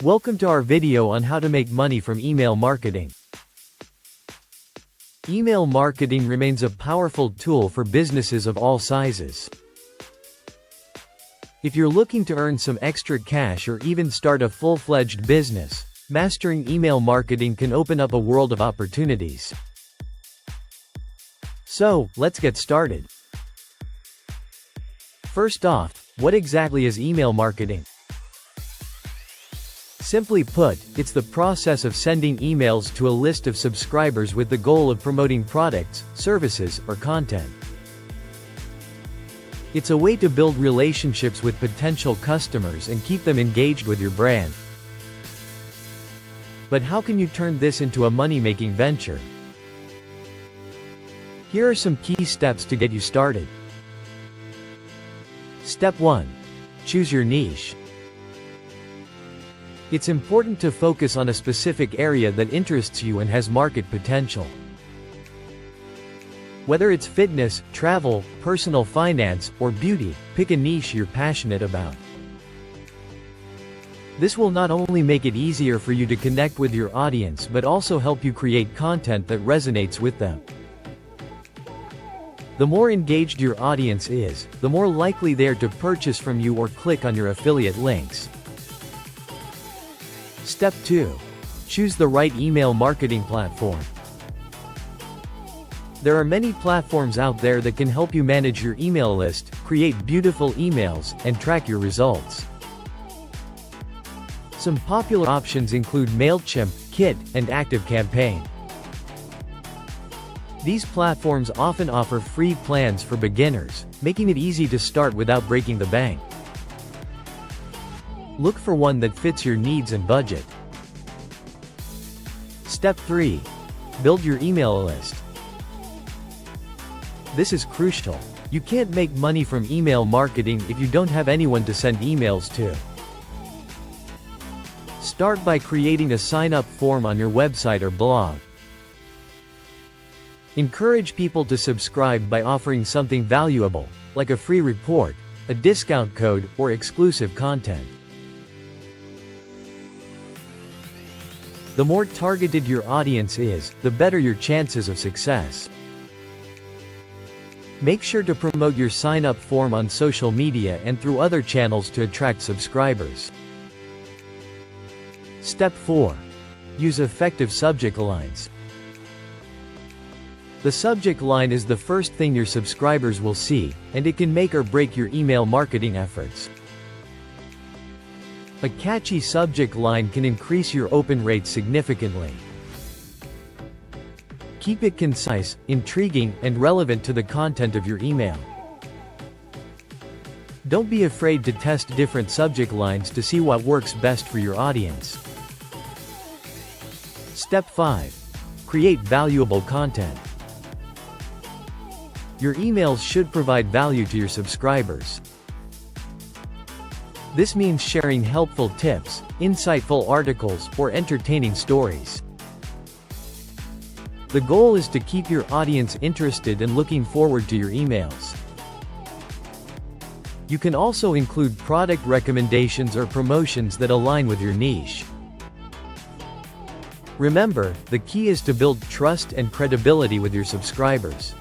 Welcome to our video on how to make money from email marketing. Email marketing remains a powerful tool for businesses of all sizes. If you're looking to earn some extra cash or even start a full-fledged business, mastering email marketing can open up a world of opportunities. So, let's get started. First off, what exactly is email marketing? Simply put, it's the process of sending emails to a list of subscribers with the goal of promoting products, services, or content. It's a way to build relationships with potential customers and keep them engaged with your brand. But how can you turn this into a money-making venture? Here are some key steps to get you started. Step 1. Choose your niche. It's important to focus on a specific area that interests you and has market potential. Whether it's fitness, travel, personal finance, or beauty, pick a niche you're passionate about. This will not only make it easier for you to connect with your audience but also help you create content that resonates with them. The more engaged your audience is, the more likely they are to purchase from you or click on your affiliate links. Step 2. Choose the right email marketing platform. There are many platforms out there that can help you manage your email list, create beautiful emails, and track your results. Some popular options include MailChimp, Kit, and ActiveCampaign. These platforms often offer free plans for beginners, making it easy to start without breaking the bank. Look for one that fits your needs and budget. Step 3. Build your email list. This is crucial. You can't make money from email marketing if you don't have anyone to send emails to. Start by creating a sign-up form on your website or blog. Encourage people to subscribe by offering something valuable, like a free report, a discount code, or exclusive content. The more targeted your audience is, the better your chances of success. Make sure to promote your sign-up form on social media and through other channels to attract subscribers. Step 4. Use effective subject lines. The subject line is the first thing your subscribers will see, and it can make or break your email marketing efforts. A catchy subject line can increase your open rate significantly. Keep it concise, intriguing, and relevant to the content of your email. Don't be afraid to test different subject lines to see what works best for your audience. Step 5. Create valuable content. Your emails should provide value to your subscribers. This means sharing helpful tips, insightful articles, or entertaining stories. The goal is to keep your audience interested and looking forward to your emails. You can also include product recommendations or promotions that align with your niche. Remember, the key is to build trust and credibility with your subscribers.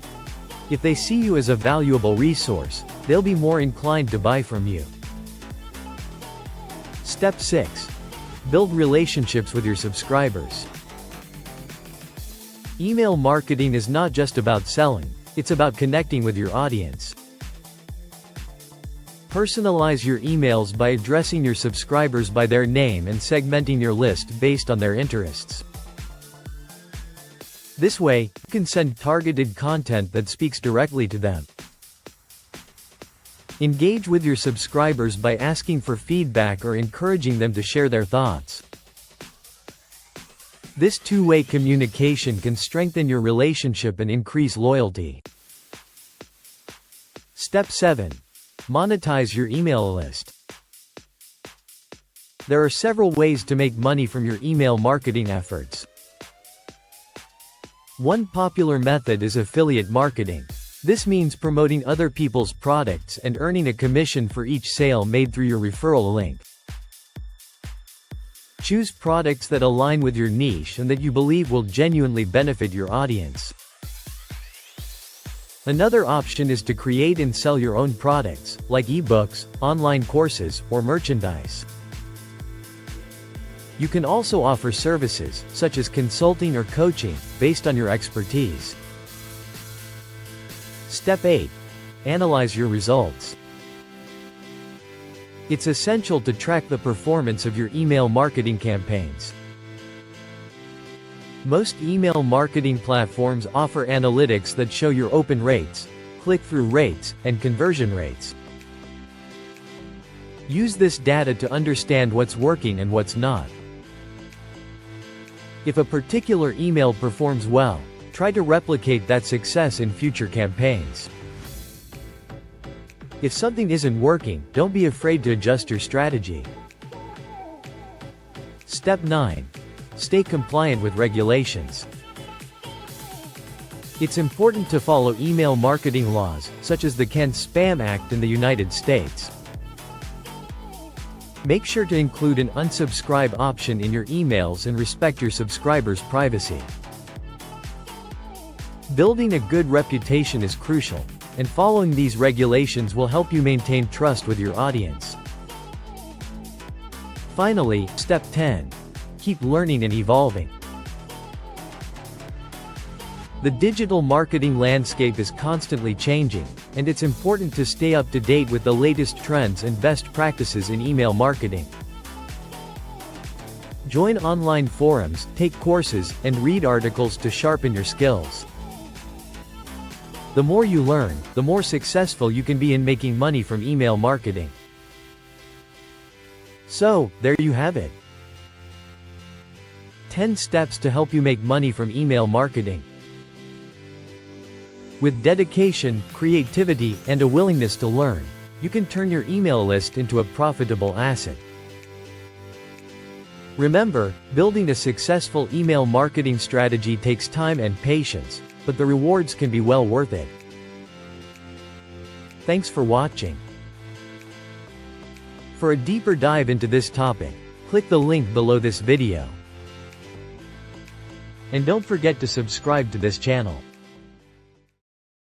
If they see you as a valuable resource, they'll be more inclined to buy from you. Step 6. Build relationships with your subscribers. Email marketing is not just about selling, it's about connecting with your audience. Personalize your emails by addressing your subscribers by their name and segmenting your list based on their interests. This way, you can send targeted content that speaks directly to them. Engage with your subscribers by asking for feedback or encouraging them to share their thoughts. This two-way communication can strengthen your relationship and increase loyalty. Step 7. Monetize your email list. There are several ways to make money from your email marketing efforts. One popular method is affiliate marketing. This means promoting other people's products and earning a commission for each sale made through your referral link. Choose products that align with your niche and that you believe will genuinely benefit your audience. Another option is to create and sell your own products, like ebooks, online courses, or merchandise. You can also offer services, such as consulting or coaching, based on your expertise. Step 8. Analyze your results. It's essential to track the performance of your email marketing campaigns. Most email marketing platforms offer analytics that show your open rates, click-through rates, and conversion rates. Use this data to understand what's working and what's not. If a particular email performs well, try to replicate that success in future campaigns. If something isn't working, don't be afraid to adjust your strategy. Step 9. Stay compliant with regulations. It's important to follow email marketing laws, such as the CAN-SPAM Act in the United States. Make sure to include an unsubscribe option in your emails and respect your subscribers' privacy. Building a good reputation is crucial, and following these regulations will help you maintain trust with your audience. Finally, step 10. Keep learning and evolving. The digital marketing landscape is constantly changing, and it's important to stay up to date with the latest trends and best practices in email marketing. Join online forums, take courses, and read articles to sharpen your skills. The more you learn, the more successful you can be in making money from email marketing. So, there you have it. 10 steps to help you make money from email marketing. With dedication, creativity, and a willingness to learn, you can turn your email list into a profitable asset. Remember, building a successful email marketing strategy takes time and patience, but the rewards can be well worth it. Thanks for watching. For a deeper dive into this topic, click the link below this video. And don't forget to subscribe to this channel.